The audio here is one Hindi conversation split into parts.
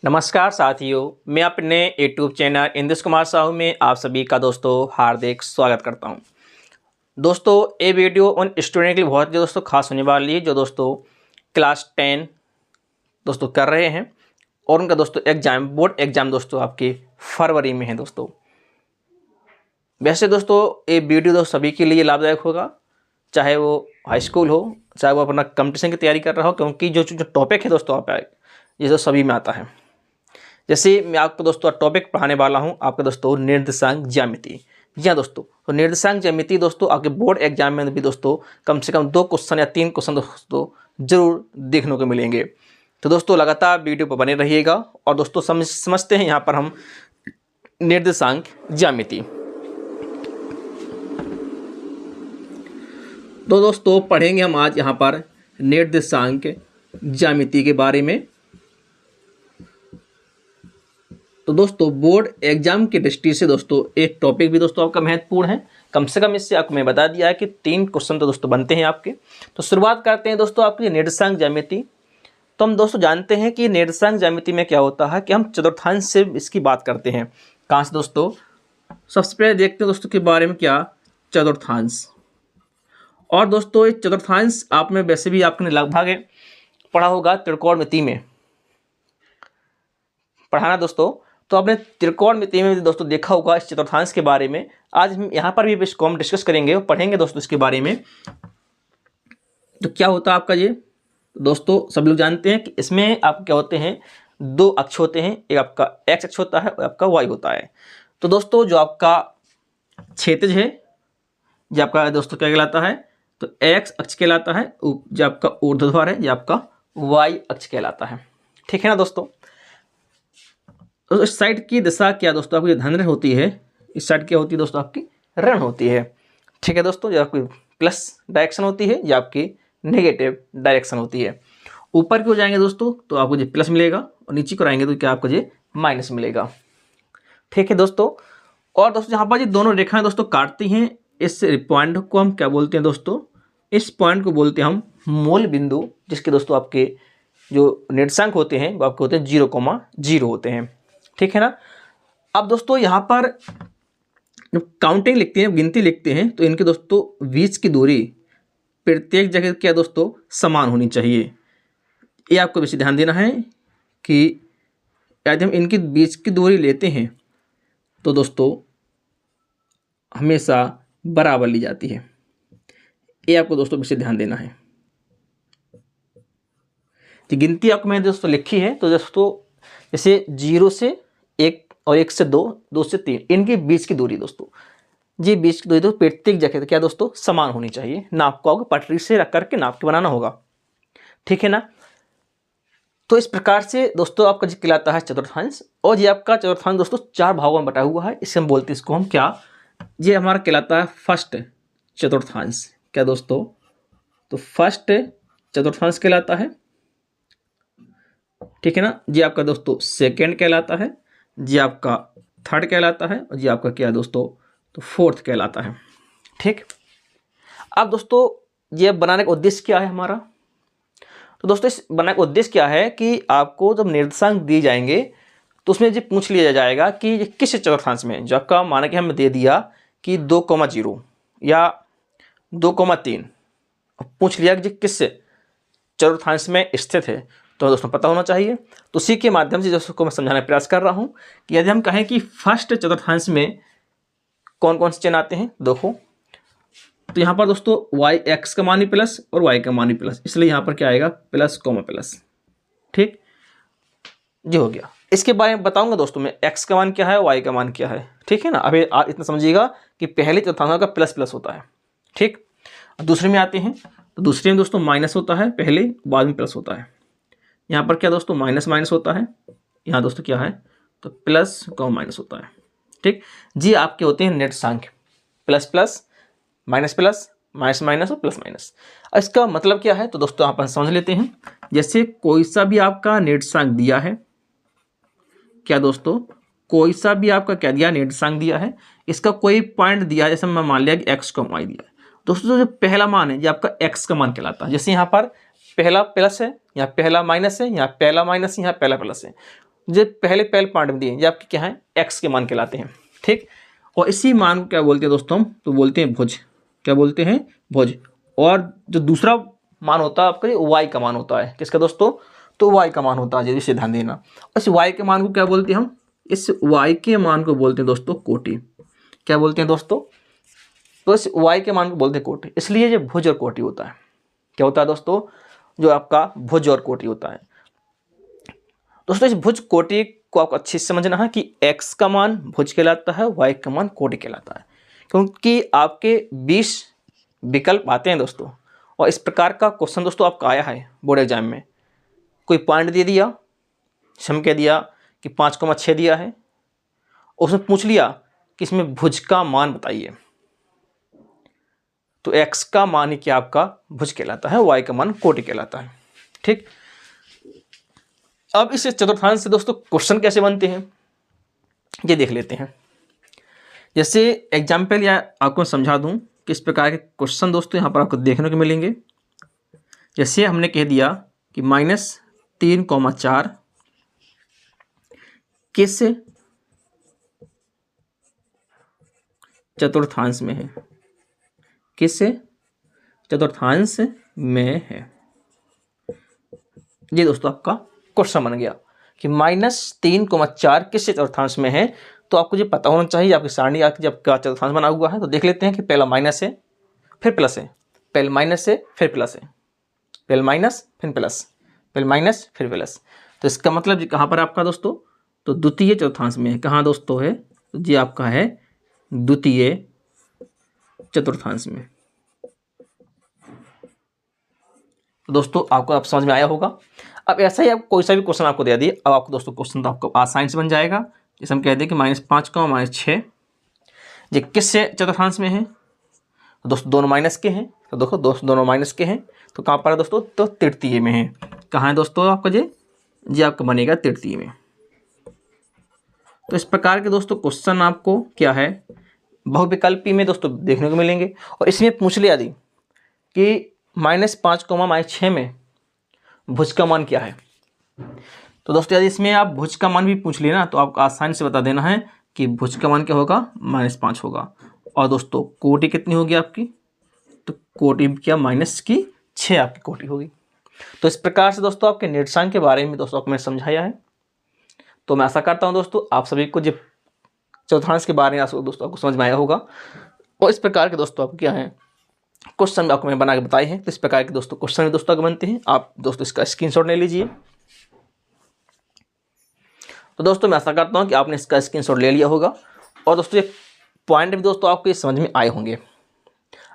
नमस्कार साथियों, मैं अपने यूट्यूब चैनल इंद्रेश कुमार साहू में आप सभी का दोस्तों हार्दिक स्वागत करता हूं। दोस्तों ये वीडियो उन स्टूडेंट के लिए बहुत ही दोस्तों खास होने वाली है जो दोस्तों क्लास 10 दोस्तों कर रहे हैं और उनका दोस्तों एग्जाम बोर्ड एग्जाम दोस्तों आपके फरवरी में है। दोस्तों वैसे दोस्तों ये वीडियो दोस्तों सभी के लिए लाभदायक होगा, चाहे वो हाई स्कूल हो, चाहे वो अपना कंपटीशन की तैयारी कर रहा हो, क्योंकि जो टॉपिक है दोस्तों आप ये तो सभी में आता है। जैसे मैं आपको दोस्तों टॉपिक पढ़ाने वाला हूं आपका दोस्तों निर्देशांक ज्यामिति। जी हाँ दोस्तों, तो निर्देशांक ज्यामिति दोस्तों आपके बोर्ड एग्जाम में भी दोस्तों कम से कम 2 क्वेश्चन या 3 क्वेश्चन दोस्तों जरूर देखने को मिलेंगे। तो दोस्तों लगातार वीडियो पर बने रहिएगा और दोस्तों समझते हैं यहाँ पर हम निर्देशांक ज्यामिति। तो दोस्तों पढ़ेंगे हम आज यहाँ पर निर्देशांक ज्यामिति के बारे में। तो दोस्तों बोर्ड एग्जाम की दृष्टि से दोस्तों एक टॉपिक भी दोस्तों आपका महत्वपूर्ण है। कम से कम इससे आपको मैं बता दिया है कि 3 क्वेश्चन तो दोस्तों बनते हैं आपके। तो शुरुआत करते हैं दोस्तों आपकी निर्देशांक ज्यामिति। तो हम दोस्तों जानते हैं कि निर्देशांक ज्यामिति में क्या होता है कि हम चतुर्थांश से इसकी बात करते हैं। कहाँ से दोस्तों? सबसे पहले देखते हैं दोस्तों के बारे में क्या चतुर्थांश। और दोस्तों ये चतुर्थांश आपने वैसे भी आपने लगभग पढ़ा होगा त्रिकोणमिति में पढ़ाना दोस्तों। तो आपने त्रिकोणमिति में दोस्तों देखा होगा इस चतुर्थांश के बारे में। आज हम यहाँ पर भी इसको हम डिस्कस करेंगे और पढ़ेंगे दोस्तों इसके बारे में। तो क्या होता है आपका ये दोस्तों सब लोग जानते हैं कि इसमें आप क्या होते हैं 2 अक्ष होते हैं, एक आपका x अक्ष होता है और आपका y होता है। तो दोस्तों जो आपका क्षैतिज है जो आपका दोस्तों क्या कहलाता है? तो x अक्ष कहलाता है। जो आपका ऊर्ध्वाधर है जो आपका y अक्ष कहलाता है। ठीक है ना दोस्तों? तो इस साइड की दिशा क्या दोस्तों आपकी धन होती है, इस साइड क्या होती है दोस्तों आपकी ऋण होती है। ठीक है दोस्तों, जो आपकी प्लस डायरेक्शन होती है या आपकी नेगेटिव डायरेक्शन होती है। ऊपर की हो जाएंगे दोस्तों तो आपको जो प्लस मिलेगा और नीचे को आएंगे तो क्या आपको जो माइनस मिलेगा। ठीक है दोस्तों। और दोस्तों यहाँ पर ये दोनों रेखाएं दोस्तों काटती हैं, इस पॉइंट को हम क्या बोलते हैं दोस्तों? इस पॉइंट को बोलते हैं हम मूल बिंदु, जिसके दोस्तों आपके जो निर्देशांक होते हैं वो आपके होते हैं 0,0 होते हैं। ठीक है ना? अब दोस्तों यहाँ पर जब काउंटिंग लिखते हैं, गिनती लिखते हैं, तो इनके दोस्तों बीच की दूरी प्रत्येक जगह क्या दोस्तों समान होनी चाहिए। ये आपको वैसे ध्यान देना है कि यदि हम इनकी बीच की दूरी लेते हैं तो दोस्तों हमेशा बराबर ली जाती है। ये आपको दोस्तों वैसे ध्यान देना है। तो गिनती आपको मैंने दोस्तों लिखी है, तो दोस्तों जैसे 0 से 1 और 1 से 2, 2 से 3 इनके बीच की दूरी दोस्तों, जी बीच की दूरी तो प्रत्येक जगह क्या दोस्तों समान होनी चाहिए। नाप को आपको पटरी से रख करके नाप के बनाना होगा। ठीक है ना? तो इस प्रकार से दोस्तों आपका जो कहलाता है चतुर्थांश। और ये आपका चतुर्थांश दोस्तों 4 भागों में बटा हुआ है। इसे हम बोलते हैं, इसको हम क्या, ये हमारा कहलाता है फर्स्ट चतुर्थांश। क्या दोस्तों? तो फर्स्ट चतुर्थांश कहलाता है। ठीक है ना? ये आपका दोस्तों सेकेंड कहलाता है, ये आपका थर्ड कहलाता है और ये आपका क्या है दोस्तों तो फोर्थ कहलाता है। ठीक। अब दोस्तों ये बनाने का उद्देश्य क्या है हमारा? तो दोस्तों इस बनाने का उद्देश्य क्या है कि आपको जब निर्देशांक दिए जाएंगे तो उसमें ये पूछ लिया जाएगा कि ये किस चतुर्थांश में, जो आपका माना कि हमने दे दिया कि 2,0 या 2,3 पूछ लिया कि किस चतुर्थांश में स्थित है, तो दोस्तों पता होना चाहिए। तो उसी के माध्यम से दोस्तों को मैं समझाने का प्रयास कर रहा हूं कि यदि हम कहें कि फर्स्ट चतुर्थांश में कौन कौन से चिन्ह आते हैं देखो, तो यहाँ पर दोस्तों y x का मान भी प्लस और y का मान भी प्लस, इसलिए यहाँ पर क्या आएगा प्लस कॉमा प्लस। ठीक जी, हो गया। इसके बारे में बताऊंगा दोस्तों मैं x का मान क्या है, y का मान क्या है। ठीक है ना? अभी आप इतना समझिएगा कि पहले चतुर्थांश का प्लस प्लस होता है। ठीक। दूसरे में आते हैं तो दूसरे में दोस्तों माइनस होता है पहले, बाद में प्लस होता है। यहाँ पर क्या दोस्तों माइनस माइनस होता है, यहाँ दोस्तों क्या है तो प्लस कॉमा माइनस होता है। ठीक जी, आपके होते हैं निर्देशांक plus plus minus plus minus minus और प्लस माइनस। इसका मतलब क्या है तो दोस्तों आप समझ लेते हैं। जैसे कोई सा भी आपका निर्देशांक दिया है, क्या दोस्तों कोई सा भी आपका क्या दिया निर्देशांक दिया है, इसका कोई पॉइंट दिया है, जैसे मैं मान लिया कि x को y दिया है दोस्तों, जो पहला मान है ये आपका x का मान कहलाता है। जैसे यहाँ पर पहला प्लस है, यहाँ पहला माइनस है, यहाँ पहला माइनस है, यहाँ पहला प्लस है। जो पहले पॉइंट में दिए ये आपके क्या है, एक्स के मान कहलाते हैं। ठीक, और इसी मान को क्या बोलते हैं दोस्तों हम, तो बोलते हैं भुज। क्या बोलते हैं, भुज। और जो दूसरा मान होता है आपका ये वाई का मान होता है। किसका दोस्तों, तो वाई का मान होता है, जिसे ध्यान देना। इस वाई के मान को क्या बोलते हैं हम, इस वाई के मान को बोलते हैं दोस्तों कोटि। क्या बोलते हैं दोस्तों, तो इस वाई के मान को बोलते हैं कोटि। इसलिए ये भुज और कोटि होता है। क्या होता है दोस्तों, जो आपका भुज और कोटि होता है। दोस्तों इस भुज कोटि को आपको अच्छे से समझना है कि x का मान भुज कहलाता है, y का मान कोटि कहलाता है। क्योंकि आपके 20 विकल्प आते हैं दोस्तों, और इस प्रकार का क्वेश्चन दोस्तों आपका आया है बोर्ड एग्जाम में। कोई पॉइंट दे दिया, सम कह दिया कि 5,6 दिया है, उसमें पूछ लिया कि इसमें भुज का मान बताइए, तो x का मान ही क्या आपका भुज कहलाता है, y का मान कोटि कहलाता है। ठीक, अब इस चतुर्थांश से दोस्तों क्वेश्चन कैसे बनते हैं ये देख लेते हैं। जैसे एग्जाम्पल या आपको समझा दूं कि इस प्रकार के क्वेश्चन दोस्तों यहाँ पर आपको देखने को मिलेंगे। जैसे हमने कह दिया कि -3,4 किस चतुर्थांश में है, किस चतुर्थांश में है। ये दोस्तों आपका क्वेश्चन बन गया कि -3,4 किस चतुर्थांश में है। तो आपको ये पता होना चाहिए, आपकी सारणी आपकी जब का चतुर्थांश बना हुआ है। तो देख लेते हैं कि पहला माइनस है फिर प्लस है, पहले माइनस है फिर प्लस है, पहले माइनस फिर प्लस, पहले माइनस फिर प्लस। तो इसका मतलब कहाँ पर आपका दोस्तों, तो द्वितीय चतुर्थांश में है। कहाँ दोस्तों है, तो जी आपका है द्वितीय चतुर्थांश में। तो दोस्तों आपको अब समझ में आया होगा। अब ऐसा ही आप कोई सा भी क्वेश्चन आपको दे दिए, अब आपको दोस्तों क्वेश्चन तो आपको आसानी से बन जाएगा। जैसे हम कह दें कि -5,6 ये किस चतुर्थांश में है, तो दोस्तों दोनों माइनस के हैं। तो देखो दोस्तों दोनों माइनस के हैं, तो कहाँ पर है दोस्तों, तो तृतीय में है। कहाँ है दोस्तों आपका जी आपका बनेगा तृतीय में। तो इस प्रकार के दोस्तों क्वेश्चन आपको क्या है, बहुविकल्पी में दोस्तों देखने को मिलेंगे। और इसमें पूछ लिया यदि कि -5,6 में भुज का मान क्या है, तो दोस्तों यदि इसमें आप भुज का मान भी पूछ लिए ना, तो आपको आसानी से बता देना है कि भुज का मान क्या होगा, -5 होगा। और दोस्तों कोटि कितनी होगी आपकी, तो कोटि क्या -6 आपकी कोटि होगी। तो इस प्रकार से दोस्तों आपके निर्देशांक के बारे में दोस्तों आपको मैं समझाया है। तो मैं आशा करता हूँ दोस्तों आप सभी को जो चतुर्थांश के बारे में दोस्तों आपको समझ में आया होगा। और इस प्रकार के दोस्तों आपको क्या है क्वेश्चन आपको मैं बना के बताए हैं। तो इस प्रकार के दोस्तों क्वेश्चन भी दोस्तों बनते हैं। आप दोस्तों इसका स्क्रीनशॉट ले लीजिए। तो दोस्तों मैं आशा करता हूं कि आपने इसका स्क्रीनशॉट ले लिया होगा, और दोस्तों ये पॉइंट भी दोस्तों आपको ये समझ में आए होंगे।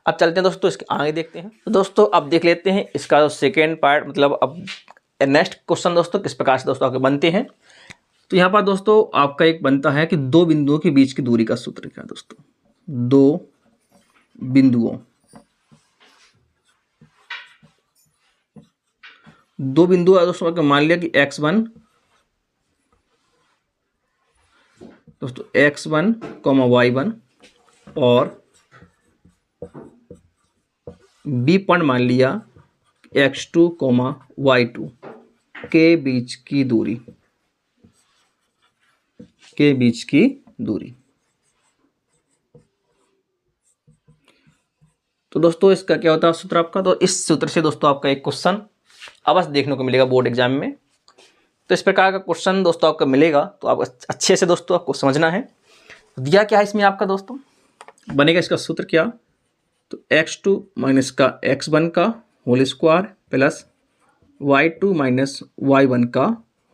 अब चलते हैं दोस्तों इसके आगे देखते हैं। तो दोस्तों अब देख लेते हैं इसका जो सेकेंड पार्ट, मतलब अब नेक्स्ट क्वेश्चन दोस्तों किस प्रकार से दोस्तों आपके बनते हैं। तो यहाँ पर दोस्तों आपका एक बनता है कि दो बिंदुओं के बीच की दूरी का सूत्र क्या है दोस्तों, दो बिंदुओं दोस्तों आपका मान लिया कि x1 दोस्तों x1, y1 और b पॉइंट मान लिया x2, y2 के बीच की दूरी, तो दोस्तों इसका क्या होता है सूत्र आपका। तो इस सूत्र से दोस्तों आपका एक क्वेश्चन अवश्य देखने को मिलेगा बोर्ड एग्जाम में। तो इस प्रकार का क्वेश्चन दोस्तों आपका मिलेगा, तो आप अच्छे से दोस्तों आपको समझना है। दिया क्या है इसमें आपका दोस्तों, बनेगा इसका सूत्र क्या, तो x2 माइनस का x1 का whole square plus y2 minus y1 का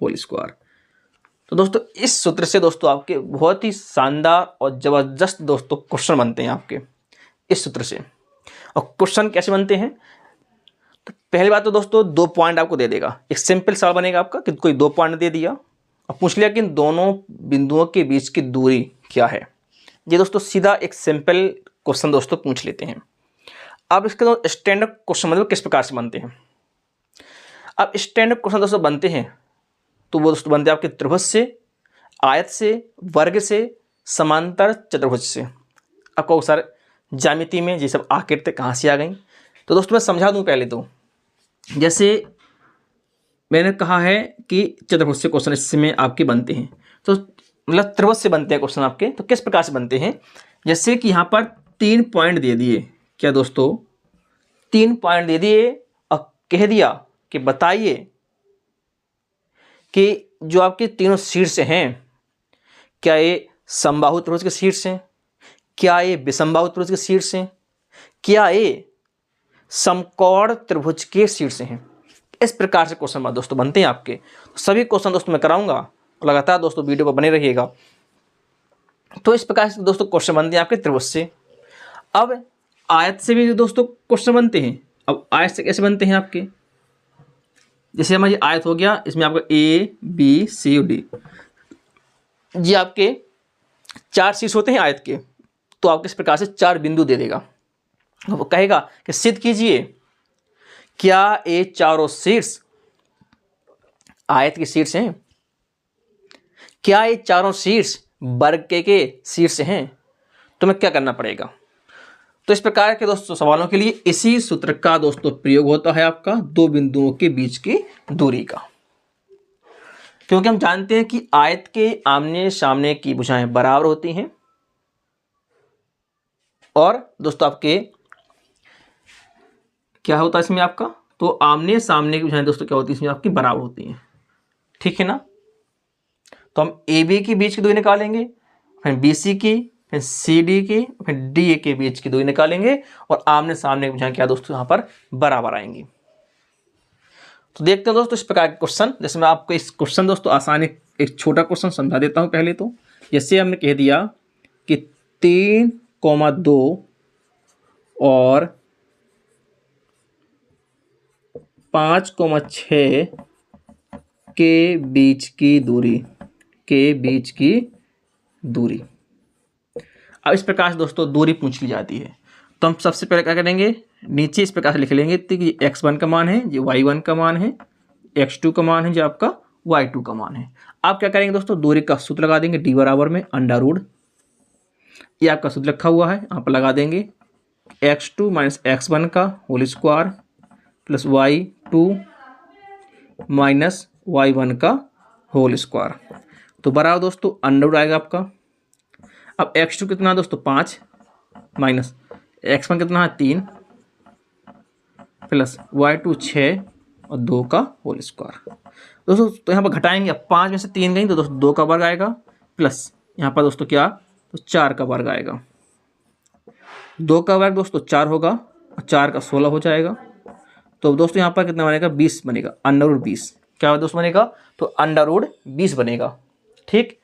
होल स्क्वायर। तो दोस्तों इस सूत्र से दोस्तों आपके बहुत ही शानदार और ज़बरदस्त दोस्तों क्वेश्चन बनते हैं आपके इस सूत्र से। और क्वेश्चन कैसे बनते हैं, तो पहली बात तो दोस्तों 2 पॉइंट आपको दे देगा। एक सिंपल सवाल बनेगा आपका कि कोई 2 पॉइंट दे दिया और पूछ लिया कि इन दोनों बिंदुओं के बीच की दूरी क्या है। ये दोस्तों सीधा एक सिंपल क्वेश्चन दोस्तों पूछ लेते हैं। अब इसके दो स्टैंडर्ड क्वेश्चन मतलब किस प्रकार से बनते हैं। अब स्टैंडर्ड क्वेश्चन दोस्तों बनते हैं तो वो दोस्तों बनते हैं आपके त्रिभुज से, आयत से, वर्ग से, समांतर चतुर्भुज से। आपको सर ज्यामिति में ये सब आकृति कहाँ से आ गई, तो दोस्तों मैं समझा दूं पहले तो। जैसे मैंने कहा है कि चतुर्भुज से क्वेश्चन इसमें आपके बनते हैं, तो मतलब त्रिभुज से बनते हैं क्वेश्चन आपके। तो किस प्रकार से बनते हैं, जैसे कि यहाँ पर 3 पॉइंट दे दिए, क्या दोस्तों 3 पॉइंट दे दिए और कह दिया कि बताइए कि जो आपके तीनों शीर्ष हैं, क्या ये समबाहु त्रिभुज के शीर्ष हैं, क्या ये विषमबाहु त्रिभुज के शीर्ष हैं, क्या ये समकोण त्रिभुज के शीर्ष हैं। इस प्रकार से क्वेश्चन दोस्तों बनते हैं आपके। सभी क्वेश्चन दोस्तों मैं कराऊंगा, लगातार दोस्तों वीडियो पर बने रहिएगा। तो इस प्रकार से दोस्तों क्वेश्चन बनते हैं आपके त्रिभुज से। अब आयत से भी दोस्तों क्वेश्चन बनते हैं। अब आयत से कैसे बनते हैं आपके, जैसे हमारी आयत हो गया, इसमें आपका ए बी सी और डी, ये आपके 4 शीर्ष होते हैं आयत के। तो आपको इस प्रकार से 4 बिंदु दे देगा, वो कहेगा कि सिद्ध कीजिए क्या ये चारों शीर्ष आयत के शीर्ष हैं, क्या ये चारों शीर्ष वर्ग के शीर्ष हैं। तो हमें क्या करना पड़ेगा, तो इस प्रकार के दोस्तों सवालों के लिए इसी सूत्र का दोस्तों प्रयोग होता है आपका 2 बिंदुओं के बीच की दूरी का। क्योंकि हम जानते हैं कि आयत के आमने सामने की भुजाएं बराबर होती हैं, और दोस्तों आपके क्या होता है इसमें आपका, तो आमने सामने की भुजाएं दोस्तों क्या होती है इसमें आपकी बराबर होती हैं, ठीक है ना। तो हम ए बी के बीच की दूरी निकालेंगे, फिर बी सी की, फिर सी डी की, फिर डी ए के बीच की दूरी निकालेंगे, और आमने सामने की भुजाएं क्या दोस्तों यहाँ पर बराबर आएंगी। तो देखते हैं दोस्तों इस प्रकार के क्वेश्चन। जैसे मैं आपको इस क्वेश्चन दोस्तों आसानी एक छोटा क्वेश्चन समझा देता हूँ पहले। तो जैसे हमने कह दिया कि 3,2 और 5,6 के बीच की दूरी, अब इस प्रकार से दोस्तों दूरी पूछ ली जाती है। तो हम सबसे पहले क्या करेंगे, नीचे इस प्रकार से लिख लेंगे कि x1 का मान है, जो y1 का मान है, x2 का मान है, जो आपका y2 का मान है। आप क्या करेंगे दोस्तों, दूरी का सूत्र लगा देंगे, d बराबर में अंडर रूट, ये आपका सूत्र रखा हुआ है, यहाँ पर लगा देंगे x2 माइनस x1 का whole square plus y2 minus y1 का होल स्क्वायर। तो बराबर दोस्तों अंडर रूट आएगा आपका। अब x2 कितना है दोस्तों 5 माइनस x1 कितना है 3 प्लस y2 6 और 2 का होल स्क्वायर। दोस्तों तो यहाँ पर घटाएंगे, अब 5 में से 3 गई तो दोस्तों 2 का वर्ग आएगा, प्लस यहाँ पर दोस्तों क्या, तो 4 का वर्ग आएगा। 2 का वर्ग दोस्तों 4 होगा और 4 का 16 हो जाएगा। तो दोस्तों यहाँ पर कितना बनेगा 20 बनेगा, अंडर रूट 20 क्या दोस्तों बनेगा, तो अंडर रूट 20 बनेगा, ठीक।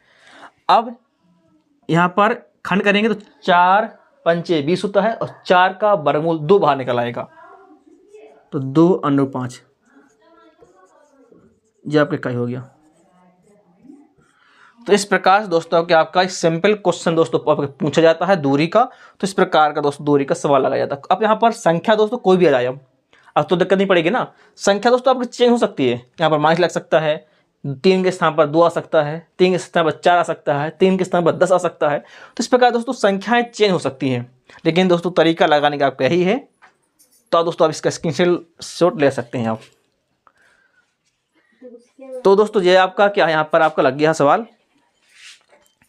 अब यहाँ पर खंड करेंगे तो 4 पंचे 20 होता है, और 4 का वर्गमूल 2 बाहर निकल आएगा, तो 2 अंडर 5 ये आपका इकाई हो गया। तो इस प्रकार से दोस्तों कि आपका एक सिंपल क्वेश्चन दोस्तों पूछा जाता है दूरी का। तो इस प्रकार का दोस्तों दूरी का सवाल लगाया जाता है। अब यहाँ पर संख्या दोस्तों कोई भी आ जाए, अब तो दिक्कत नहीं पड़ेगी ना। संख्या दोस्तों आपकी चेंज हो सकती है, यहाँ पर माइनस लग सकता है, 3 के स्थान पर 2 आ सकता है, 3 के स्थान पर 4 आ सकता है, 3 के स्थान पर 10 आ सकता है। तो इस प्रकार दोस्तों संख्याएं चेंज हो सकती हैं, लेकिन दोस्तों तरीका लगाने का आपका यही है। तो दोस्तों आप इसका स्क्रीनशॉट ले सकते हैं आप। तो दोस्तों ये आपका क्या यहाँ पर आपका लग गया सवाल।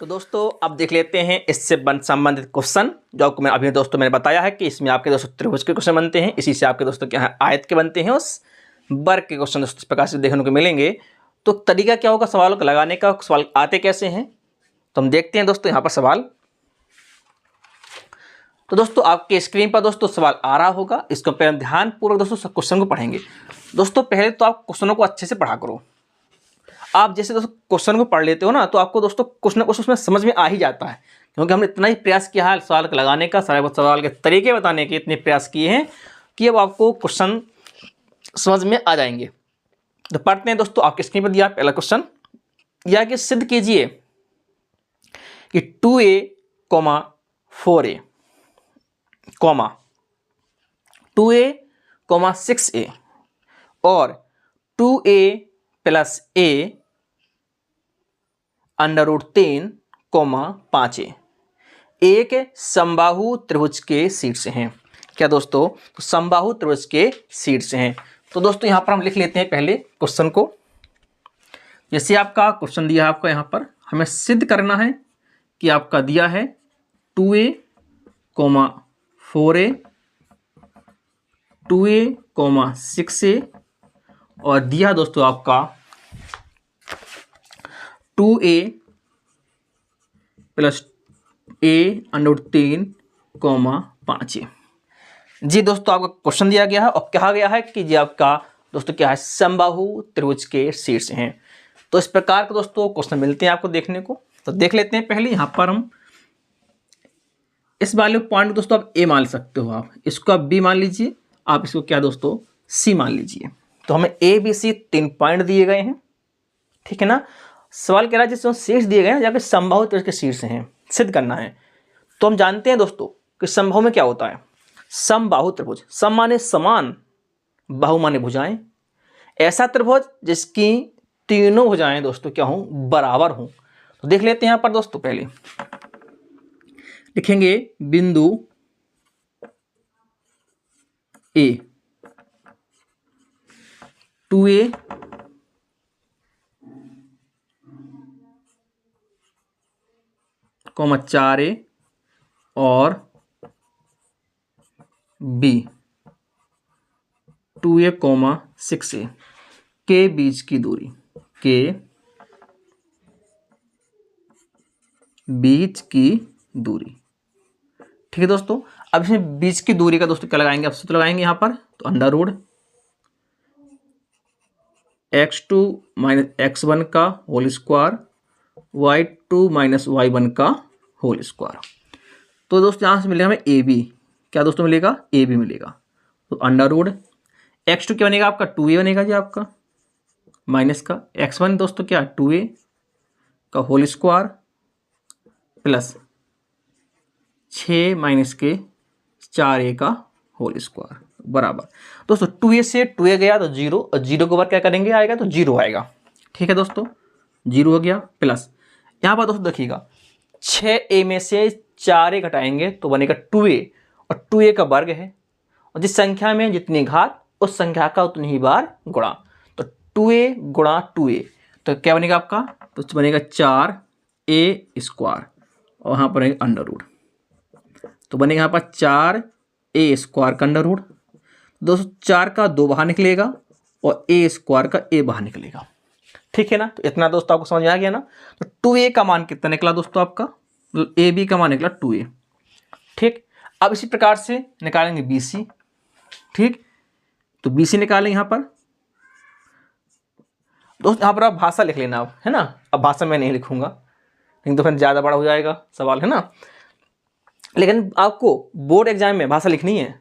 तो दोस्तों अब देख लेते हैं इससे संबंधित क्वेश्चन, जो आपको मैं अभी दोस्तों मैंने बताया है कि इसमें आपके दोस्तों त्रिभुज के क्वेश्चन बनते हैं, इसी से आपके दोस्तों क्या है आयत के बनते हैं, उस वर्ग के क्वेश्चन दोस्तों इस प्रकार से देखने को मिलेंगे। तो तरीका क्या होगा सवालों को लगाने का, सवाल आते कैसे हैं, तो हम देखते हैं दोस्तों यहाँ पर सवाल। तो दोस्तों आपके स्क्रीन पर दोस्तों सवाल आ रहा होगा, इसको पहले ध्यानपूर्वक दोस्तों क्वेश्चन को पढ़ेंगे। दोस्तों पहले तो आप क्वेश्चनों को अच्छे से पढ़ा करो। आप जैसे दोस्तों क्वेश्चन को पढ़ लेते हो ना, तो आपको दोस्तों कुछ ना कुछ उसमें समझ में आ ही जाता है, क्योंकि हमने इतना ही प्रयास किया है सवाल लगाने का, सवाल के तरीके बताने के इतने प्रयास किए हैं कि अब आपको क्वेश्चन समझ में आ जाएंगे। तो पढ़ते हैं दोस्तों, आपके स्क्रीन पर दिया पहला क्वेश्चन, यह कि सिद्ध कीजिए कि 2a, 4a, 2a, 6a और 2a plus a under root 3, 5a एक समबाहु त्रिभुज के शीर्ष हैं। क्या दोस्तों, तो समबाहु त्रिभुज के शीर्ष हैं। तो दोस्तों यहाँ पर हम लिख लेते हैं पहले क्वेश्चन को। जैसे आपका क्वेश्चन दिया है आपका यहाँ पर, हमें सिद्ध करना है कि आपका दिया है 2a, 4a, 2a, 6a और दिया दोस्तों आपका 2a प्लस a√3, 5a। जी दोस्तों आपका क्वेश्चन दिया गया है और कहा गया है कि जी आपका दोस्तों क्या है, समबाहु त्रिभुज के शीर्ष हैं। तो इस प्रकार के दोस्तों क्वेश्चन मिलते हैं आपको देखने को। तो देख लेते हैं पहले यहाँ पर हम इस वाले पॉइंट दोस्तों आप ए मान सकते हो, आप इसको आप बी मान लीजिए, आप इसको क्या दोस्तों सी मान लीजिए। तो हमें ए बी सी 3 पॉइंट दिए गए हैं, ठीक है ना। सवाल कह रहा है जिसमें शीर्ष दिए गए हैं जहाँ पे समबाहु त्रिभुज के शीर्ष हैं, सिद्ध करना है। तो हम जानते हैं दोस्तों कि समबाहु में क्या होता है, समबाहु त्रिभुज, सम माने समान, बाहु माने भुजाएं, ऐसा त्रिभुज जिसकी तीनों भुजाएं दोस्तों क्या हों, बराबर हों। तो देख लेते हैं यहां पर दोस्तों, पहले लिखेंगे बिंदु ए 2a, 4a और b 2a, 6a के बीच की दूरी, के बीच की दूरी, ठीक है दोस्तों। अब इसमें बीच की दूरी का दोस्तों क्या लगाएंगे, अब सूत्र लगाएंगे यहाँ पर, तो अंडर रूट x2 - x1 का होल स्क्वायर, y2 - y1 का होल स्क्वायर। तो दोस्तों यहाँ से मिलेगा हमें ए बी, क्या दोस्तों मिलेगा, ए बी मिलेगा। तो अंडर रूट x2 क्या बनेगा आपका, 2a बनेगा जी आपका, माइनस का x1 दोस्तों क्या 2a का होल स्क्वायर प्लस 6 माइनस के 4a का होल स्क्वायर बराबर। दोस्तों 2a से 2a गया तो 0 और 0 के बाद क्या करेंगे, आएगा तो 0 आएगा, ठीक है दोस्तों, 0 हो गया। प्लस यहाँ पर दोस्तों देखिएगा 6a में से 4a घटाएंगे तो बनेगा 2a और 2a का वर्ग है और जिस संख्या में जितनी घात उस संख्या का उतनी ही बार गुणा, तो 2a गुणा 2a तो क्या बनेगा आपका, तो बनेगा 4a स्क्वायर और यहाँ पर बनेगा अंडर रूट, तो बनेगा यहाँ पर 4a स्क्वायर का अंडर रूट। दोस्तों 4 का 2 बाहर निकलेगा और a स्क्वायर का a बाहर निकलेगा, ठीक है ना। तो इतना दोस्तों आपको समझ में आ गया ना। तो 2a का मान कितना निकला दोस्तों आपका, ए बी का मान निकला 2a, ठीक। अब इसी प्रकार से निकालेंगे BC, ठीक। तो BC निकालें यहाँ पर दोस्त, यहाँ पर आप भाषा लिख लेना आप, है ना। अब भाषा मैं नहीं लिखूंगा लेकिन तो फिर ज़्यादा बड़ा हो जाएगा सवाल, है ना। लेकिन आपको बोर्ड एग्जाम में भाषा लिखनी है,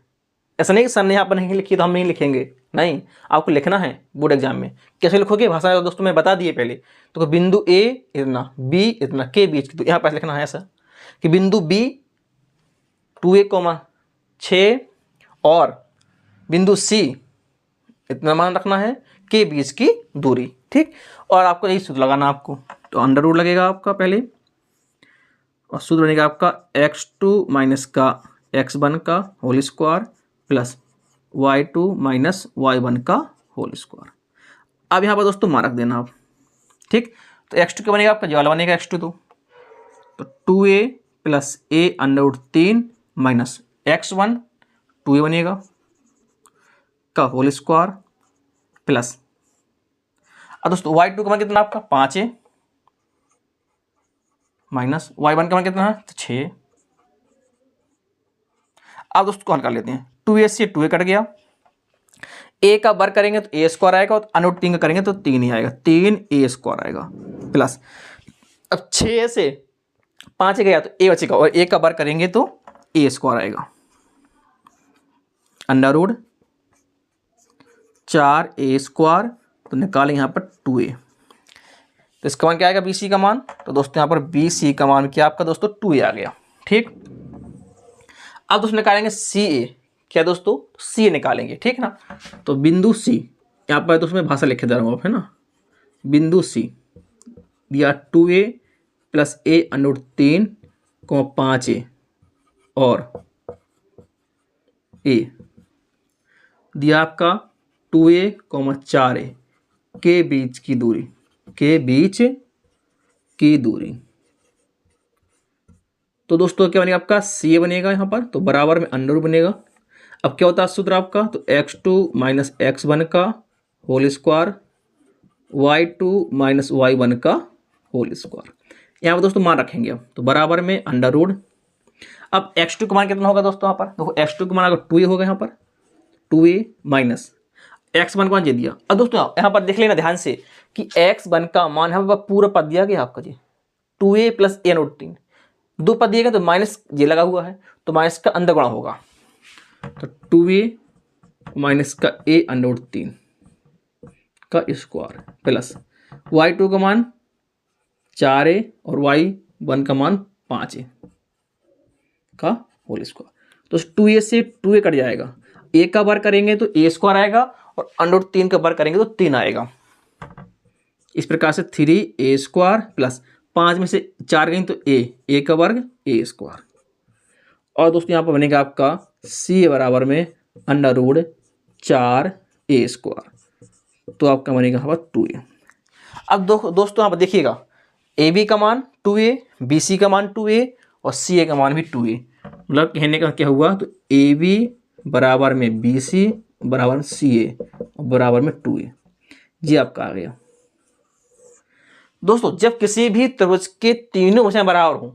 ऐसा नहीं कि सर ने यहाँ पर नहीं लिखी तो हम नहीं लिखेंगे, नहीं, आपको लिखना है बोर्ड एग्जाम में। कैसे लिखोगे भाषा दोस्तों मैं बता दिए पहले। तो बिंदु A इतना, B इतना, के बीच की, तो यहाँ पर लिखना है ऐसा कि बिंदु B 2a, 6 और बिंदु C इतना मान रखना है, के बीच की दूरी, ठीक। और आपको यही सूत्र लगाना आपको, तो अंडर रूट लगेगा आपका पहले और सूत्र बनेगा आपका x2 माइनस का x1 का whole square plus y2 minus y1 का होल स्क्वायर। अब यहाँ पर दोस्तों मान रख देना आप, ठीक। तो x2 क्या बनेगा आपका, ज्वाला बनेगा x2, तो 2a plus a under root 3 minus x1 2a बनेगा का होल स्क्वायर प्लस, अब दोस्तों y2 का मान कितना आपका 5a माइनस y1 का मान कितना है, तो 6। अब दोस्तों को हल कर लेते हैं, 2a से 2a कट गया, a का वर्ग करेंगे तो a स्क्वायर आएगा और अंडर रूट 3 का करेंगे तो 3 ही आएगा, 3a स्क्वायर आएगा प्लस, अब 6 से 5 गया तो a बचेगा और a का वर्ग करेंगे तो a स्क्वायर आएगा, अंडर रूट 4a स्क्वायर, तो निकालें यहाँ पर 2a, तो इसका मान क्या आएगा BC का मान, तो दोस्तों यहाँ पर BC का मान क्या आपका दोस्तों 2a आ गया, ठीक। अब दोस्तों निकालेंगे CA, क्या दोस्तों CA निकालेंगे, ठीक ना। तो बिंदु C, यहाँ पर दोस्तों मैं भाषा लिखे दे रहा हूँ आप, है ना। बिंदु C दिया 2a plus a under root 3 5a और a दिया आपका 2a, 4a के बीच की दूरी, के बीच की दूरी। तो दोस्तों क्या बनेगा आपका, सी बनेगा यहाँ पर, तो बराबर में अंडर बनेगा। अब क्या होता है सूत्र आपका, तो x2 माइनस x1 का whole square, y2 minus y1 का होल स्क्वायर। यहाँ पर दोस्तों मान रखेंगे अब, तो बराबर में अंडर रूट। अब x2 का मान कितना होगा दोस्तों, यहाँ पर देखो x2 का मान अगर 2a होगा, यहाँ पर 2a माइनस x1 का मान दे दिया। अब दोस्तों यहाँ पर देख लेना ध्यान से कि x1 का मान यहाँ पर पूरा पद दिया गया आपका जी, 2a प्लस a नोट 3, दो पद दिए गए तो माइनस ये लगा हुआ है, तो माइनस का अंदर गुणा होगा, तो 2a माइनस का a अंडर रूट 3 का स्क्वायर प्लस y2 का मान 4a और y1 का मान 5a का होल स्क्वायर। तो 2a से 2a कट जाएगा, a का वर्ग करेंगे तो a स्क्वायर आएगा और अंडर रूट 3 का वर्ग करेंगे तो 3 आएगा। इस प्रकार से 3a स्क्वायर प्लस 5 में से 4 गई तो a का वर्ग a स्क्वायर। और दोस्तों यहाँ पर बनेगा आपका c बराबर में अंडर रूट 4a स्क्वायर, तो आपका बनेगा यहाँ पर 2a। अब दोस्तों यहाँ पर देखिएगा ab का मान 2a, bc का मान 2a और ca का मान भी 2a, मतलब कहने का क्या हुआ, तो ab बराबर में bc बराबर में ca बराबर में 2a, ये आपका आ गया। दोस्तों जब किसी भी त्रिभुज के तीनों भुजाएं बराबर हों,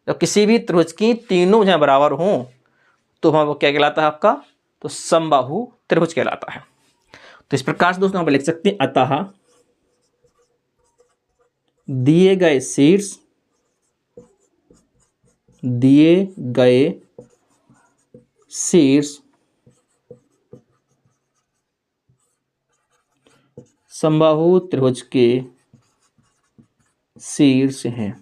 जब किसी भी त्रिभुज की तीनों भुजाएं बराबर हों तो वह क्या कहलाता है आपका, तो समबाहु त्रिभुज कहलाता है। तो इस प्रकार से दोस्तों यहाँ पर लिख सकते हैं, अतः दिए गए शीर्ष समबाहु त्रिभुज के शीर्ष हैं।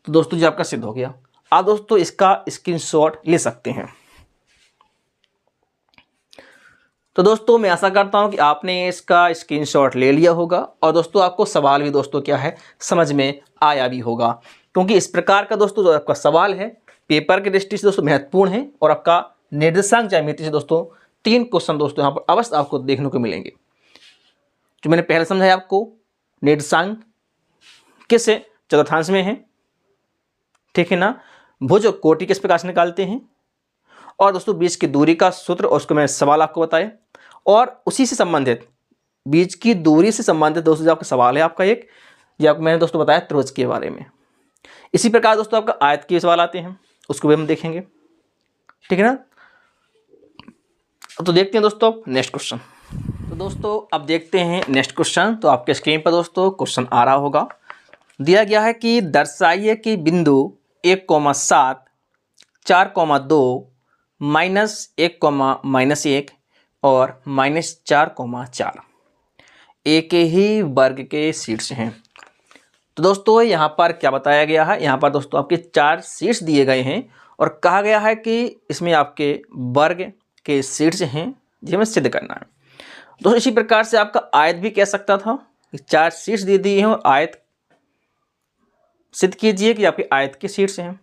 तो दोस्तों जो आपका सिद्ध हो गया। आप दोस्तों इसका स्क्रीनशॉट ले सकते हैं। तो दोस्तों मैं आशा करता हूं कि आपने इसका स्क्रीनशॉट ले लिया होगा और दोस्तों आपको सवाल भी दोस्तों क्या है समझ में आया भी होगा, क्योंकि इस प्रकार का दोस्तों जो आपका सवाल है पेपर की दृष्टि से दोस्तों महत्वपूर्ण है और आपका निर्देशांक ज्यामिति से दोस्तों 3 क्वेश्चन दोस्तों यहाँ पर अवश्य आपको देखने को मिलेंगे। जो मैंने पहले समझाया आपको, निर्देशांक किस चतुर्थांश में है, ठीक है ना, भुज और कोटि किस प्रकार से निकालते हैं, और दोस्तों बीच की दूरी का सूत्र और उसको मैंने सवाल आपको बताया, और उसी से संबंधित बीच की दूरी से संबंधित दोस्तों जो आपका सवाल है आपका एक, ये आपको मैंने दोस्तों बताया त्रिभुज के बारे में। इसी प्रकार दोस्तों आपका आयत के सवाल आते हैं, उसको भी हम देखेंगे, ठीक है ना। तो देखते हैं दोस्तों नेक्स्ट क्वेश्चन। तो दोस्तों अब देखते हैं नेक्स्ट क्वेश्चन। तो आपके स्क्रीन पर दोस्तों क्वेश्चन आ रहा होगा। दिया गया है कि दर्शाइए कि बिंदु 1,7, 4,2, -1, और -4,4 एक ही वर्ग के शीर्ष हैं। तो दोस्तों यहाँ पर क्या बताया गया है, यहाँ पर दोस्तों आपके 4 शीर्ष दिए गए हैं और कहा गया है कि इसमें आपके वर्ग के शीर्ष हैं, जिसे हमें सिद्ध करना है। दोस्तों इसी प्रकार से आपका आयत भी कह सकता था कि 4 शीर्ष दे दिए हैं और आयत सिद्ध कीजिए कि आपके आयत के शीर्ष हैं।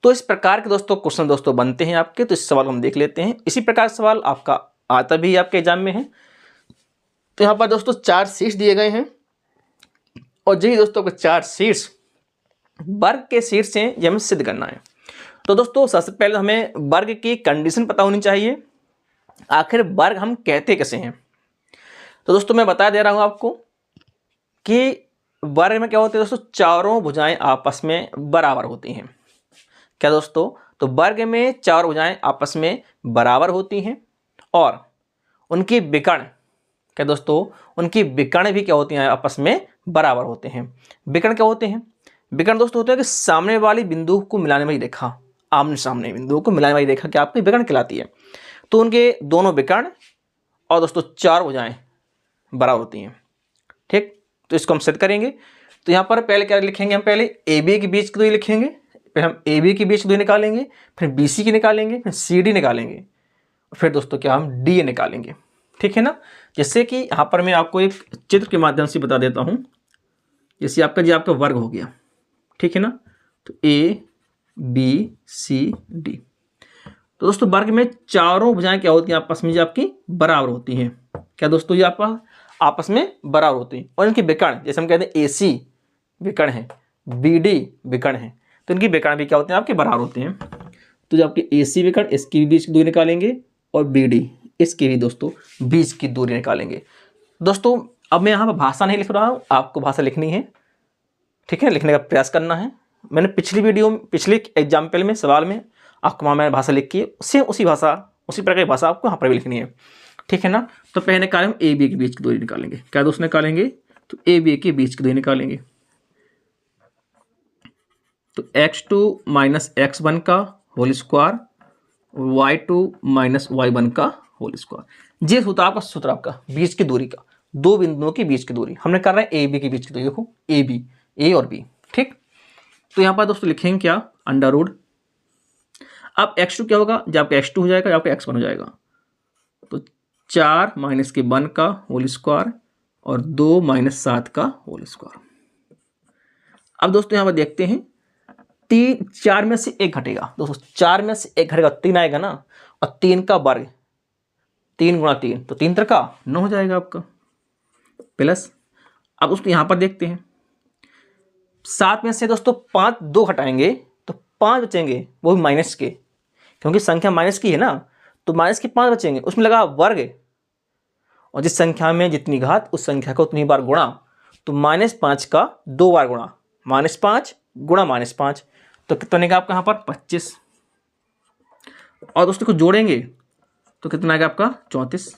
तो इस प्रकार के दोस्तों क्वेश्चन दोस्तों बनते हैं आपके। तो इस सवाल को हम देख लेते हैं। इसी प्रकार सवाल आपका आता भी आपके एग्जाम में है। तो यहाँ पर दोस्तों 4 शीर्ष दिए गए हैं और यही दोस्तों को 4 शीर्ष वर्ग के शीर्ष हैं, ये हमें सिद्ध करना है। तो दोस्तों सबसे पहले हमें वर्ग की कंडीशन पता होनी चाहिए, आखिर वर्ग हम कहते कैसे हैं। तो दोस्तों मैं बता दे रहा हूँ आपको कि वर्ग में क्या होते हैं दोस्तों, चारों भुजाएं आपस में बराबर होती हैं। क्या दोस्तों, तो वर्ग में चारों भुजाएं आपस में बराबर होती हैं और उनकी विकर्ण, क्या दोस्तों, उनकी विकर्ण भी क्या होती हैं, आपस में बराबर होते हैं। विकर्ण क्या होते हैं, विकर्ण दोस्तों होते हैं कि सामने वाली बिंदु को मिलाने वाली रेखा, आमने सामने बिंदु को मिलाने वाली रेखा क्या आपकी विकर्ण कहलाती है। तो उनके दोनों विकर्ण और दोस्तों 4 भुजाएं बराबर होती हैं, ठीक। तो इसको हम सिद्ध करेंगे। तो यहाँ पर पहले क्या लिखेंगे, हम पहले ए बी के बीच की दूरी लिखेंगे, फिर हम ए बी के बीच की दूरी निकालेंगे, फिर बी सी की निकालेंगे, फिर सी डी निकालेंगे, फिर दोस्तों क्या हम डी ए निकालेंगे, ठीक है ना। जैसे कि यहाँ पर मैं आपको एक चित्र के माध्यम से बता देता हूँ। जैसे आपका वर्ग हो गया, ठीक है ना। तो ए बी सी डी, तो दोस्तों वर्ग में चारों भुजाएं क्या होती हैं आपस में, जो आपकी बराबर होती हैं। क्या दोस्तों, ये आपस में बराबर होती हैं। और इनकी विकर्ण, जैसे हम कहते हैं AC विकर्ण है, BD विकर्ण है, तो इनकी विकर्ण भी क्या होते हैं, आपके बराबर होते हैं। तो जो आपकी AC विकर्ण, इसकी भी बीच की दूरी निकालेंगे, और BD इसकी भी दोस्तों बीच की दूरी निकालेंगे। दोस्तों अब मैं यहाँ पर भाषा नहीं लिख रहा हूँ, आपको भाषा लिखनी है, ठीक है, लिखने का प्रयास करना है। मैंने पिछली एग्जाम्पल में, सवाल में आपको वहाँ मैंने भाषा लिखी है, उसी प्रकार की भाषा आपको यहाँ पर भी लिखनी है, ठीक है ना। तो पहले कार्य हम AB के बीच की दूरी निकालेंगे। क्या दोस्त निकालेंगे, तो AB के बीच की दूरी निकालेंगे। तो x2 माइनस x1 का whole square, y2 minus y1 का होल स्क्वायर। ये होता है आपका सूत्र, आपका बीच की दूरी का, दो बिंदुओं के बीच की दूरी। हमने कर रहे हैं AB के बीच की दूरी, देखो AB, A और B, ठीक। तो यहाँ पर दोस्तों लिखेंगे क्या, अंडर रूट। अब x2 क्या होगा, जब आपका x2 हो जाएगा, जब आपका x1 हो जाएगा। तो 4 माइनस के 1 का होल स्क्वायर और 2 माइनस 7 का होल स्क्वायर। अब दोस्तों यहाँ पर देखते हैं, 4 में से 1 घटेगा दोस्तों, 4 में से 1 घटेगा, 3 आएगा ना, और 3 का वर्ग, 3 गुणा 3, तो 3 का 9 हो जाएगा आपका, प्लस। अब उसको यहाँ पर देखते हैं, 7 में से दोस्तों 5 2 घटाएंगे तो 5 बचेंगे, वो भी माइनस के, क्योंकि संख्या माइनस की है ना, तो माइनस के 5 बचेंगे, उसमें लगा वर्ग, और जिस संख्या में जितनी घात उस संख्या को उतनी बार गुणा, तो -5 का 2 बार गुणा, -5 गुणा -5, तो कितना बनेगा आपका यहाँ पर 25। और दोस्तों को जोड़ेंगे तो कितना आएगा आपका 34।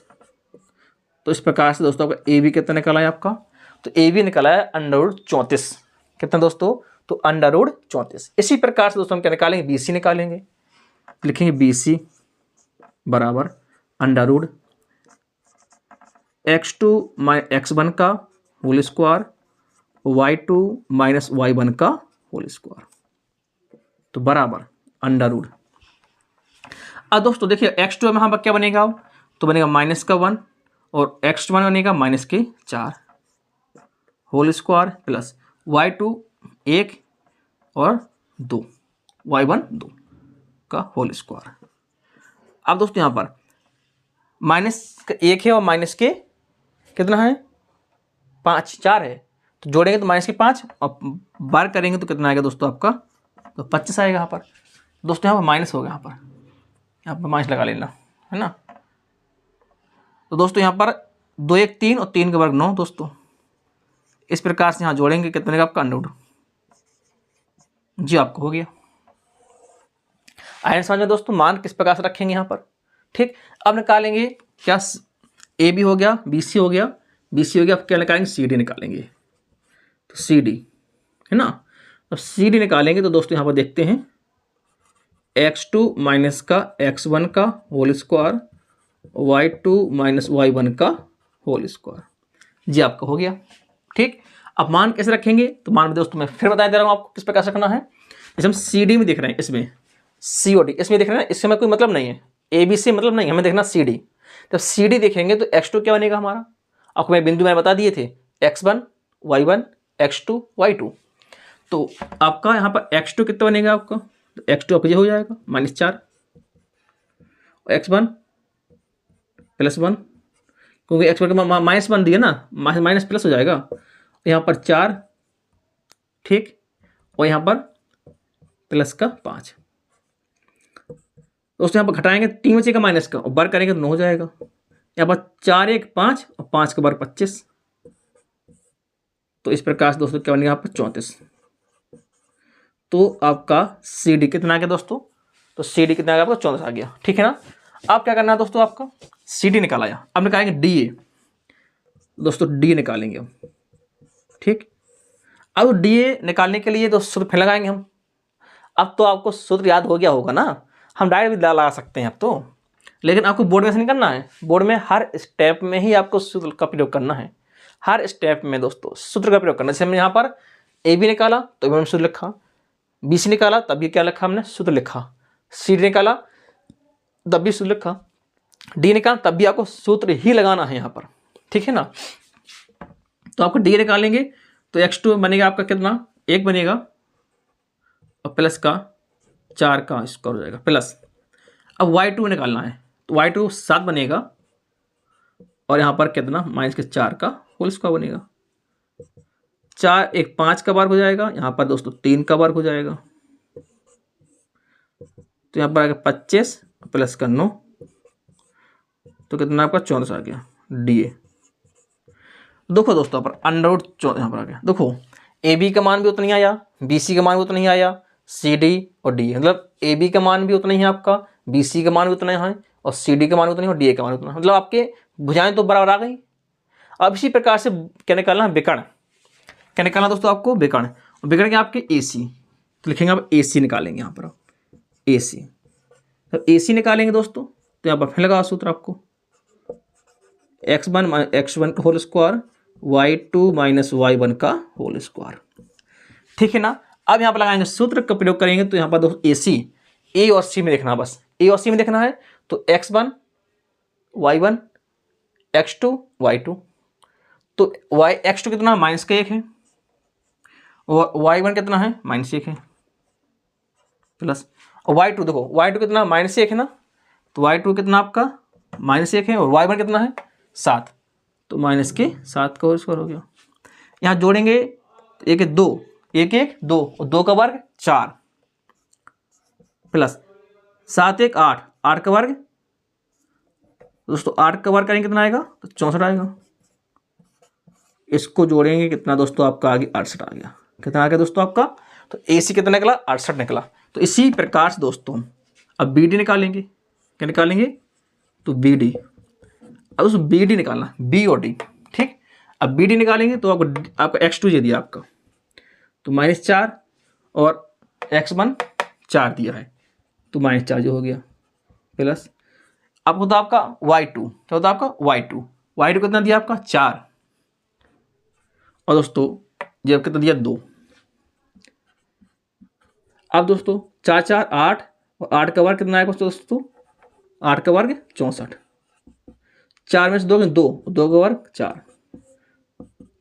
तो इस प्रकार से दोस्तों आपका AB कितना निकला है आपका, तो AB निकला है √34। कितना दोस्तों, तो √34। इसी प्रकार से दोस्तों हम क्या निकालेंगे, BC निकालेंगे। लिखेंगे BC बराबर अंडर x2 माइनस x1 का whole square, y2 minus y1 का होल स्क्वायर, तो बराबर अंडर रूट। अब दोस्तों देखिए x2 में यहाँ पर क्या बनेगा, तो बनेगा -1 और x1 बनेगा -4 होल स्क्वायर प्लस y2 1 और 2, y1 2 का होल स्क्वायर। अब दोस्तों यहाँ पर -1 है और माइनस के कितना है 5, 4 है, तो जोड़ेंगे तो -5 और बार करेंगे तो कितना आएगा दोस्तों आपका, तो 25 आएगा यहाँ पर। दोस्तों यहाँ पर माइनस होगा, यहाँ पर माइनस लगा लेना, है ना। तो दोस्तों यहाँ पर 2 1 3 और 3 का वर्ग 9 दोस्तों। इस प्रकार से यहाँ जोड़ेंगे कितने का आपका अंडर, जी आपको हो गया। आयन समझ में दोस्तों, मान किस प्रकार से रखेंगे यहाँ पर, ठीक। अब निकालेंगे क्या, AB हो गया, BC हो गया, अब क्या निकालेंगे, CD निकालेंगे। तो CD है ना, अब CD निकालेंगे तो दोस्तों यहाँ पर देखते हैं, x2 माइनस का x1 का whole square, y2 minus y1 का होल स्क्वायर, जी आपका हो गया, ठीक। अब मान कैसे रखेंगे, तो मान दोस्तों मैं फिर बता दे रहा हूँ आपको किस प्रकार से करना है। जैसे हम CD में देख रहे हैं, इसमें COD इसमें देख रहे हैं, इससे में कोई मतलब नहीं है, ABC मतलब नहीं, हमें देखना CD। जब CD देखेंगे तो x2 क्या बनेगा हमारा, आपको मैं बिंदु मैंने बता दिए थे, x1 y1 x2 y2। तो आपका यहाँ पर x2 कितना बनेगा आपका, तो x2 आपका ये हो जाएगा -4 और x1 +1, क्योंकि x1 का -1 दिया ना, माइनस प्लस हो जाएगा, यहाँ पर 4, ठीक, और यहाँ पर प्लस का 5। दोस्तों यहाँ पर घटाएंगे 3 बचेगा माइनस का, और बार करेंगे तो 9 हो जाएगा। यहाँ पर 4 1 5 और 5 का बार 25, तो इस प्रकार से दोस्तों क्या बनेगा यहाँ पर 34। तो आपका CD कितना आ गया दोस्तों, तो CD कितना आ गया आपका 34 आ गया, ठीक है ना। अब क्या करना है दोस्तों, आपका CD निकाल आया, अब निकालेंगे DA दोस्तों, D निकालेंगे हम, ठीक। अब DA निकालने के लिए दोस्तों सूत्र फिर लगाएंगे हम। अब तो आपको सूत्र याद हो गया होगा ना, हम डायरेक्ट भी लगा सकते हैं अब तो, लेकिन आपको बोर्ड में से नहीं करना है, बोर्ड में हर स्टेप में ही आपको सूत्र का प्रयोग करना है, हर स्टेप में दोस्तों सूत्र का प्रयोग करना। जैसे हमने यहाँ पर AB निकाला तो हमने सूत्र लिखा, BC निकाला तब भी क्या लिखा हमने, सूत्र लिखा, CD निकाला तब भी सूत्र लिखा, D निकाला तब भी आपको सूत्र ही लगाना है यहाँ पर, ठीक है ना। तो आपको D निकालेंगे तो x2 बनेगा आपका कितना, 1 बनेगा और प्लस का 4 का स्क्वायर हो जाएगा प्लस। अब y2 निकालना है, तो y2 7 बनेगा और यहाँ पर कितना -4 का होल स्क्वायर बनेगा। 4 एक 5 का वर्ग हो जाएगा, यहाँ पर दोस्तों 3 का वर्ग हो जाएगा, तो यहाँ पर आएगा 25 प्लस का 9, तो कितना आपका 34 आ गया DA। देखो दोस्तों पर अंडर रूट यहाँ पर आ गया। देखो AB का मान भी उतना ही आया, BC का मान भी उतना ही आया, CD और DA, मतलब AB का मान भी उतना ही है आपका, BC का मान भी उतना ही है और CD का मान भी उतना ही और DA का मान भी उतना है, मतलब आपके भुजाएं तो बराबर आ गई। अब इसी प्रकार से क्या निकालना है, विकर्ण। क्या निकालना दोस्तों आपको, विकर्ण। विकर्ण क्या आपके AC, तो लिखेंगे आप AC निकालेंगे यहाँ पर AC। तो AC निकालेंगे दोस्तों, तो यहाँ पर फिर लगा सूत्र आपको x1 का whole square y2 minus y1 का होल स्क्वायर, ठीक है ना। अब यहाँ पर लगाएंगे सूत्र का प्रयोग करेंगे, तो यहाँ पर दोस्तों AC A और C में देखना, बस A और C में देखना है, तो x1 y1 x2 y2, तो x2 कितना -1 है और y1 कितना है -1 है, प्लस और y2 देखो y2 कितना -1 है ना, तो y2 कितना आपका -1 है और y1 कितना है 7, तो -7 का होल स्क्वायर हो गया। यहाँ जोड़ेंगे 1 2 1 1 2 और 2 का वर्ग 4 प्लस 7 1 8 8 का वर्ग, दोस्तों 8 का वर्ग करेंगे कितना आएगा, तो 64 आएगा। इसको जोड़ेंगे कितना दोस्तों आपका आगे 68 आ गया। कितना आ गया दोस्तों आपका, तो AC कितना निकला 68 निकला। तो इसी प्रकार से दोस्तों अब BD निकालेंगे। क्या निकालेंगे, तो BD। अब दोस्तों BD निकालना, B और D, ठीक। अब BD निकालेंगे तो आपका x2 दे दिया आपका, तो -4 और x1 4 दिया है, तो -4 जो हो गया, प्लस अब होता आपका y2। क्या होता आपका y2 कितना दिया आपका 4 और दोस्तों ये अब कितना दिया 2। अब दोस्तों 4 4 8 और 8 का वर्ग कितना आएगा दोस्तों, 8 का वर्ग 64, 4 में से 2 2 का वर्ग 4,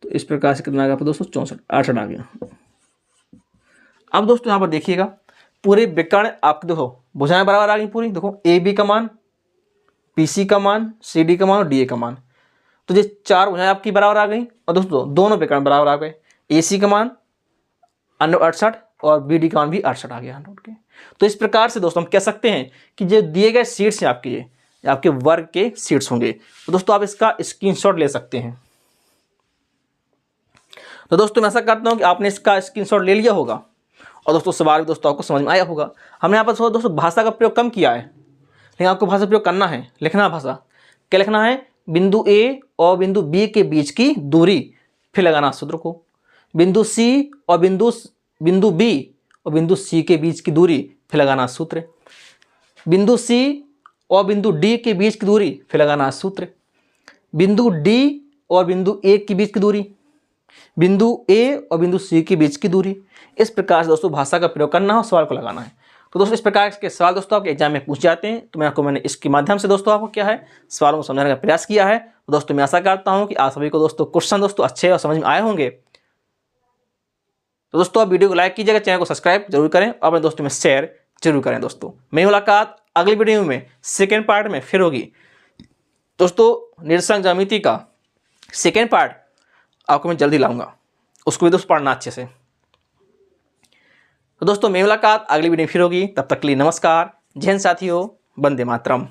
तो इस प्रकार से कितना आ गया दोस्तों 64 68 आ गया। अब दोस्तों यहाँ पर देखिएगा पूरे विकर्ण आपके देखो भुजाएं बराबर आ गई पूरी। देखो AB का मान, BC का मान, CD का मान और DA का मान, तो ये 4 भुजाएं आपकी बराबर आ गई और दोस्तों दोनों विकर्ण बराबर आ गए। AC का मान 68 और BD का मान भी 68 आ गया नोट के। तो इस प्रकार से दोस्तों हम कह सकते हैं कि जो दिए गए शीट्स हैं आपके, ये आपके वर्ग के शीट्स होंगे। तो दोस्तों आप इसका स्क्रीनशॉट ले सकते हैं। तो दोस्तों मैं ऐसा करता हूं कि आपने इसका स्क्रीनशॉट ले लिया होगा और दोस्तों सवाल भी दोस्तों आपको समझ में आया होगा। हमने यहाँ पर दोस्तों भाषा का प्रयोग कम किया है, लेकिन आपको भाषा प्रयोग करना है, लिखना भाषा। क्या लिखना है, बिंदु A और बिंदु B के बीच की दूरी, फिर लगाना सूत्र को। बिंदु C और बिंदु B और बिंदु C के बीच की दूरी, फिर लगाना सूत्र। बिंदु C और बिंदु D के बीच की दूरी, फिर लगाना सूत्र। बिंदु D और बिंदु A के बीच की दूरी, बिंदु A और बिंदु C के बीच की दूरी। इस प्रकार से दोस्तों भाषा का प्रयोग करना है और सवाल को लगाना है। तो दोस्तों इस प्रकार के सवाल दोस्तों आपके एग्जाम में पूछ जाते हैं, तो मैंने इसके माध्यम से दोस्तों आपको क्या है सवालों को समझाने का प्रयास किया है। तो दोस्तों मैं आशा करता हूं कि आप सभी को दोस्तों क्वेश्चन दोस्तों अच्छे और समझ में आए होंगे। तो दोस्तों आप वीडियो को लाइक कीजिएगा, चैनल को सब्सक्राइब जरूर करें और अपने दोस्तों में शेयर जरूर करें। दोस्तों मेरी मुलाकात अगली वीडियो में सेकेंड पार्ट में फिर होगी। दोस्तों निरसन ज्यामिति का सेकेंड पार्ट आपको मैं जल्दी लाऊंगा, उसको भी दोस्तों पढ़ना अच्छे से। तो दोस्तों मेरी मुलाकात अगली वीडियो में फिर होगी, तब तक के लिए नमस्कार, जय हिंद साथियों, वंदे मातरम।